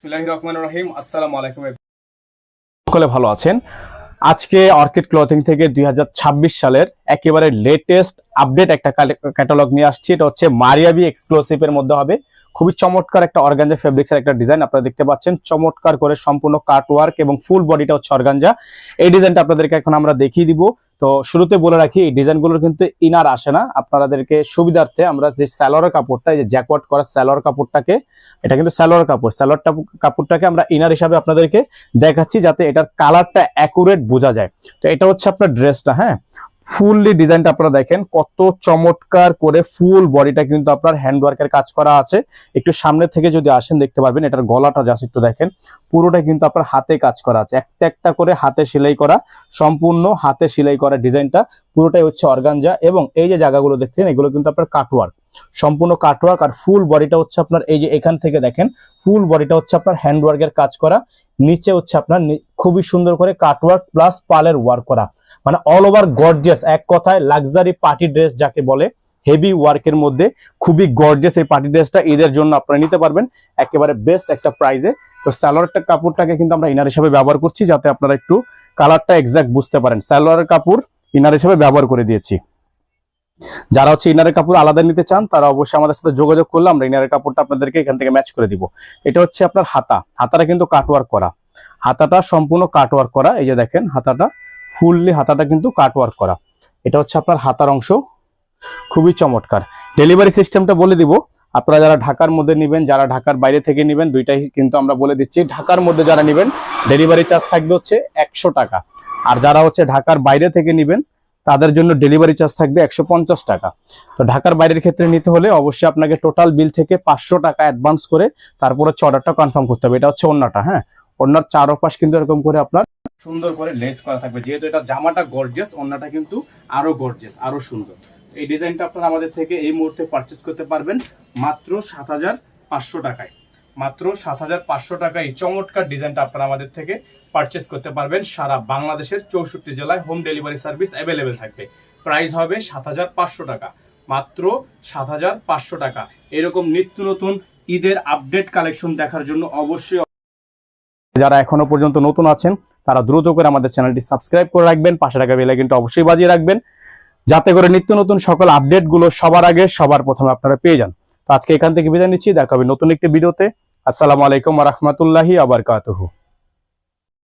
বিসমিল্লাহির রহমানির রহিম। আসসালামু আলাইকুম। সকলে ভালো আছেন? আজকে অর্কিড ক্লথিং থেকে 2026 সালের একেবারে লেটেস্ট আপডেট একটা ক্যাটালগ নিয়ে আসছি। এটা হচ্ছে মারিয়াবি এক্সক্লুসিভ এর মধ্যে হবে। খুবই চমৎকার একটা অর্গানজা ফেব্রিক্সের একটা ডিজাইন আপনারা দেখতে পাচ্ছেন, চমৎকার করে সম্পূর্ণ কাট ওয়ার্ক এবং ফুল বডিটা হচ্ছে অর্গানজা। এই ডিজাইনটা আপনাদেরকে এখন আমরা দেখিয়ে দিব। তো শুরুতে বলে রাখি, এই ডিজাইনগুলোর কিন্তু ইনার আসে না। আপনাদেরকে সুবিধার্থে আমরা যে সালোয়ার কাপড়টা, এই যে জ্যাকওয়ার্ড করা সালোয়ার কাপড়টাকে, এটা কিন্তু সালোয়ার কাপড়, সালোয়ার কাপড়টাকে আমরা ইনার হিসাবে আপনাদেরকে দেখাচ্ছি যাতে এটার কালারটা অ্যাকুরেট বোঝা যায়। তো এটা হচ্ছে আপনার ড্রেসটা। হ্যাঁ, ফুললি ডিজাইনটা আপনারা দেখেন কত চমৎকার করে ফুল বডিটা কিন্তু আপনার হ্যান্ডওয়ার্কের কাজ করা আছে। একটু সামনে থেকে যদি আসেন দেখতে পারবেন এটার গলাটা জাস্ট একটু দেখেন, পুরোটা কিন্তু আপনার হাতে কাজ করা আছে, একটা একটা করে হাতে সেলাই করা, সম্পূর্ণ হাতে সেলাই করা ডিজাইনটা পুরোটাই হচ্ছে অর্গানজা। এবং এই যে জায়গাগুলো দেখছেন এগুলো কিন্তু আপনার কাটওয়ার্ক, সম্পূর্ণ কাটওয়ার্ক। আর ফুল বডিটা হচ্ছে আপনার এই যে এখান থেকে দেখেন ফুল বডিটা হচ্ছে আপনার হ্যান্ডওয়ার্কের কাজ করা, নিচে হচ্ছে আপনার খুবই সুন্দর করে কাটওয়ার্ক প্লাস পালের ওয়ার্ক করা, মানে অল ওভার গর্জিয়াস। এক কথায় লাক্সারি পার্টি ড্রেস যাকে বলে, হেভি ওয়ার্কের মধ্যে খুবই গর্জিয়াস এই পার্টি ড্রেসটা ঈদের জন্য আপনারা নিতে পারবেন একেবারে বেস্ট একটা প্রাইজে। তো সালোয়ারটা কাপড়টাকে কিন্তু আমরা ইনার হিসেবে ব্যবহার করছি যাতে আপনারা একটু কালারটা এক্সাক্ট বুঝতে পারেন। সালোয়ারের কাপড় ইনার হিসেবে ব্যবহার করে দিয়েছি। যারা হচ্ছে ইনারের কাপড় আলাদা নিতে চান তারা অবশ্যই আমাদের সাথে যোগাযোগ করলে আমরা ইনারের কাপড়টা আপনাদেরকে এখান থেকে ম্যাচ করে দিব। এটা হচ্ছে আপনার হাতাটা কিন্তু কাটওয়ার্ক করা, হাতাটা সম্পূর্ণ কাটওয়ার্ক করা। এই যে দেখেন হাতাটা ফুললি, হাতাটা কিন্তু কাটওয়ার্ক করা। এটা হচ্ছে আপনার হাতার অংশ, খুবই চমৎকার। ডেলিভারি সিস্টেমটা বলে দিব, আপনারা যারা ঢাকার মধ্যে নেবেন, যারা ঢাকার বাইরে থেকে নেবেন, দুইটাই কিন্তু আমরা বলে দিচ্ছি। ঢাকার মধ্যে যারা নেবেন ডেলিভারি চার্জ থাকবে হচ্ছে 100 টাকা, আর যারা হচ্ছে ঢাকার বাইরে থেকে নেবেন তাদের জন্য ডেলিভারি চার্জ থাকবে 150 টাকা। তো ঢাকার বাইরের ক্ষেত্রে নিতে হলে অবশ্যই আপনাকে টোটাল বিল থেকে 500 টাকা অ্যাডভান্স করে তারপরে অর্ডারটা কনফার্ম করতে হবে। এটা হচ্ছে ওড়নাটা। হ্যাঁ, ওড়নার চারপাশ কিন্তু এরকম করে আপনার সুন্দর করে লেস করা থাকবে। যেহেতু এটা জামাটা গর্জিয়াস, ওড়নাটা কিন্তু আরো গর্জিয়াস, আরো সুন্দর। এই ডিজাইনটা আপনারা আমাদের থেকে এই মুহূর্তে পারচেজ করতে পারবেন মাত্র 7500 টাকায়। মাত্র 7500 টাকায় এই চমৎকার ডিজাইনটা আপনারা আমাদের থেকে পারচেজ করতে পারবেন। সারা বাংলাদেশের 64 জেলায় হোম ডেলিভারি সার্ভিস অ্যাভেলেবেল থাকবে। প্রাইস হবে 7500 টাকা, মাত্র 7500 টাকা। এরকম নিত্য নতুন ঈদের আপডেট কালেকশন দেখার জন্য অবশ্যই যারা এখনো পর্যন্ত নতুন আছেন তারা দ্রুত করে আমাদের চ্যানেলটি সাবস্ক্রাইব করে রাখবেন, পাশে থাকা বেল আইকনটা অবশ্যই বাজিয়ে রাখবেন যাতে করে নিত্য নতুন সকল আপডেটগুলো সবার আগে সবার প্রথমে আপনারা পেয়ে যান। তো আজকে এখান থেকে বিদায় নিচ্ছি, দেখা হবে নতুন একটি ভিডিওতে। আসসালামু আলাইকুম ওয়া রাহমাতুল্লাহি ওয়া বারাকাতুহু।